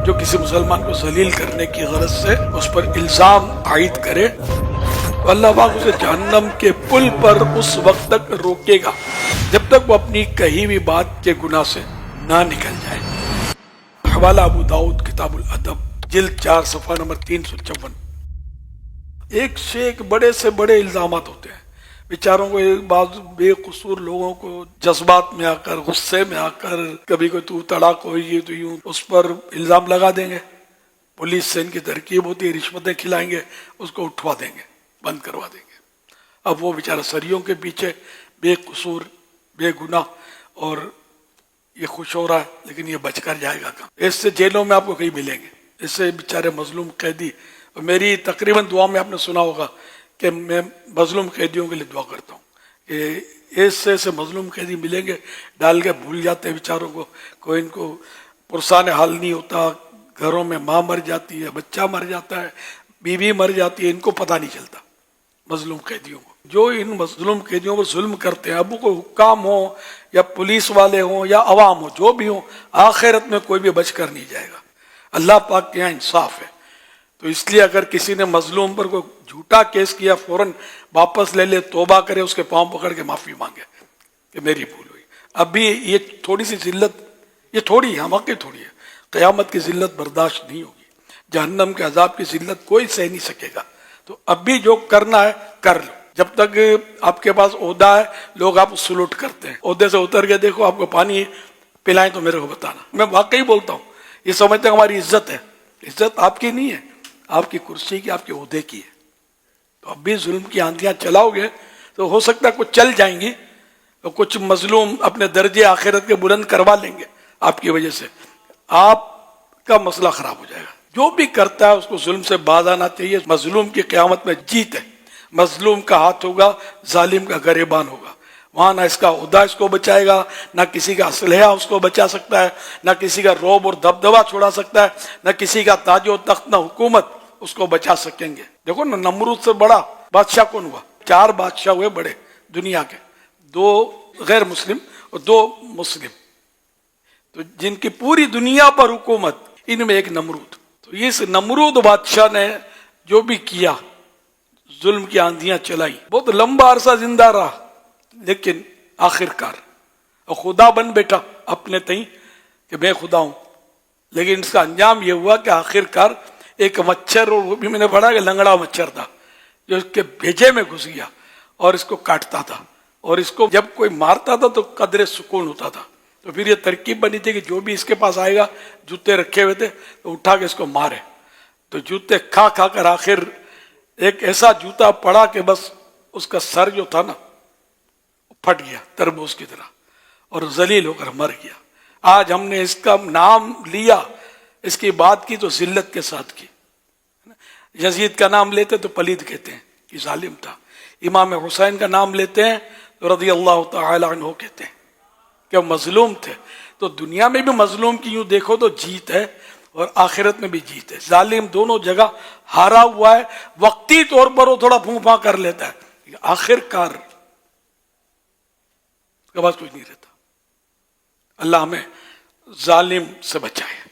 جو کسی مسلمان کو ذلیل کرنے کی غرض سے اس پر الزام عائد کرے تو اللہ پاک اسے جہنم کے پل پر اس وقت تک روکے گا جب تک وہ اپنی کہی ہوئی بات کے گناہ سے نہ نکل جائے۔ حوالہ ابو داؤد کتاب الادب جلد 4 صفحہ نمبر 354۔ ایک سے ایک بڑے سے بڑے الزامات ہوتے ہیں، بیچاروں کو بعض بے قصور لوگوں کو جذبات میں آ کر، غصے میں آ کر، کبھی کوئی تو تڑاک ہوئی تو یوں اس پر الزام لگا دیں گے، پولیس سے ان کی ترکیب ہوتی ہے، رشوتیں کھلائیں گے، اس کو اٹھوا دیں گے، بند کروا دیں گے۔ اب وہ بیچارہ سریوں کے پیچھے بے قصور بے گناہ اور یہ خوش ہو رہا ہے، لیکن یہ بچ کر جائے گا کہاں؟ اس سے جیلوں میں آپ کو کہیں ملیں گے، اس سے بیچارے مظلوم قیدی، میری تقریباً دعا میں آپ نے سنا ہوگا کہ میں مظلوم قیدیوں کے لیے دعا کرتا ہوں کہ ایسے مظلوم قیدی ملیں گے، ڈال کے بھول جاتے ہیں بیچاروں کو، کوئی ان کو پرسان حال نہیں ہوتا، گھروں میں ماں مر جاتی ہے، بچہ مر جاتا ہے، بیوی مر جاتی ہے، ان کو پتہ نہیں چلتا مظلوم قیدیوں کو۔ جو ان مظلوم قیدیوں پر ظلم کرتے ہیں، اب وہ کوئی حکام ہوں یا پولیس والے ہوں یا عوام ہوں، جو بھی ہوں، آخرت میں کوئی بھی بچ کر نہیں جائے گا۔ اللہ پاک کے یہاں انصاف ہے، تو اس لیے اگر کسی نے مظلوم پر کوئی جھوٹا کیس کیا فوراً واپس لے لے، توبہ کرے، اس کے پاؤں پکڑ کے معافی مانگے کہ میری بھول ہوئی۔ اب بھی یہ تھوڑی سی ذلت، یہ تھوڑی ہے، واقعی تھوڑی ہے، قیامت کی ذلت برداشت نہیں ہوگی، جہنم کے عذاب کی ذلت کوئی سہ نہیں سکے گا۔ تو اب بھی جو کرنا ہے کر لو، جب تک آپ کے پاس عہدہ ہے لوگ آپ سلوٹ کرتے ہیں، عہدے سے اتر کے دیکھو، آپ کو پانی پلائیں تو میرے کو بتانا، میں واقعی بولتا ہوں، یہ سمجھتے ہیں ہماری عزت ہے، عزت آپ کی نہیں ہے، آپ کی کرسی کی، آپ کے عہدے کی ہے۔ تو اب بھی ظلم کی آندیاں چلاؤ گے تو ہو سکتا ہے کچھ چل جائیں گی، اور کچھ مظلوم اپنے درجے آخرت کے بلند کروا لیں گے آپ کی وجہ سے، آپ کا مسئلہ خراب ہو جائے گا۔ جو بھی کرتا ہے اس کو ظلم سے باز آنا چاہیے، مظلوم کی قیامت میں جیت ہے، مظلوم کا ہاتھ ہوگا، ظالم کا گریبان ہوگا، وہاں نہ اس کا عہدہ اس کو بچائے گا، نہ کسی کا اسلحہ اس کو بچا سکتا ہے، نہ کسی کا رعب اور دبدبہ چھوڑا سکتا ہے، نہ کسی کا تاج و تخت، نہ حکومت اس کو بچا سکیں گے۔ دیکھو نا، نمرود سے بڑا بادشاہ کون ہوا؟ 4 بادشاہ ہوئے بڑے دنیا کے، 2 غیر مسلم اور 2 مسلم، تو جن کی پوری دنیا پر حکومت، ان میں ایک نمرود۔ تو اس نمرود بادشاہ نے جو بھی کیا، ظلم کی آندیاں چلائی، بہت لمبا عرصہ زندہ رہا، لیکن آخرکار خدا بن بیٹھا اپنے تئیں کہ میں خدا ہوں، لیکن اس کا انجام یہ ہوا کہ آخرکار ایک مچھر، اور وہ بھی میں نے پڑھا کہ لنگڑا مچھر تھا جو اس کے بھیجے میں گھس گیا اور اس کو کاٹتا تھا، اور اس کو جب کوئی مارتا تھا تو قدرے سکون ہوتا تھا۔ تو پھر یہ ترکیب بنی تھی کہ جو بھی اس کے پاس آئے گا، جوتے رکھے ہوئے تھے، تو اٹھا کے اس کو مارے، تو جوتے کھا کھا کر آخر ایک ایسا جوتا پڑا کہ بس اس کا سر جو تھا نا پھٹ گیا تربوز کی طرح، اور ذلیل ہو کر مر گیا۔ آج ہم نے اس کا نام لیا، اس کی بات کی تو ذلت کے ساتھ کی۔ یزید کا نام لیتے تو پلید کہتے ہیں کہ ظالم تھا، امام حسین کا نام لیتے ہیں تو رضی اللہ تعالی عنہ کہتے ہیں کہ وہ مظلوم تھے۔ تو دنیا میں بھی مظلوم کی یوں دیکھو تو جیت ہے، اور آخرت میں بھی جیت ہے۔ ظالم دونوں جگہ ہارا ہوا ہے، وقتی طور پر وہ تھوڑا پھوں پھاں کر لیتا ہے، آخر کار کے پاس کچھ نہیں رہتا۔ اللہ ہمیں ظالم سے بچائے۔